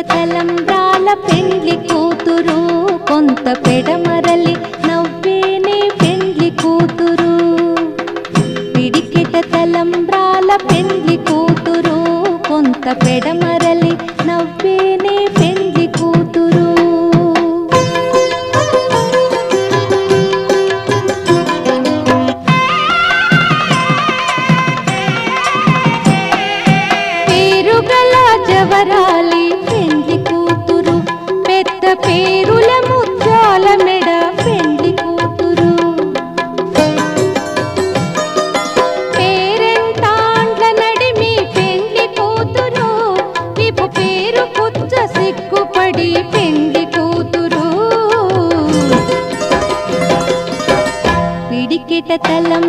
తలంబ్రాల పెండ్లి కూతురు కొంత పెడమరలి నవ్వేనే పెండ్లి కూతురు పిడికిట తలంబ్రాల పెండ్లి కూతురు కొంత పెడమరలి నవ్వేనే పెండ్లి కూతురు పేరుగల జవరాలి పెండ్లి కూతురు పెద్ద పేరుల ముత్యాల మెడ పెండ్లి కూతురు పేరెంటాండ్ల నడిమి పెండ్లి కూతురు విపు పేరు పుచ్చ సిగ్గుపడి పెండ్లి కూతురు పిడికిట తలం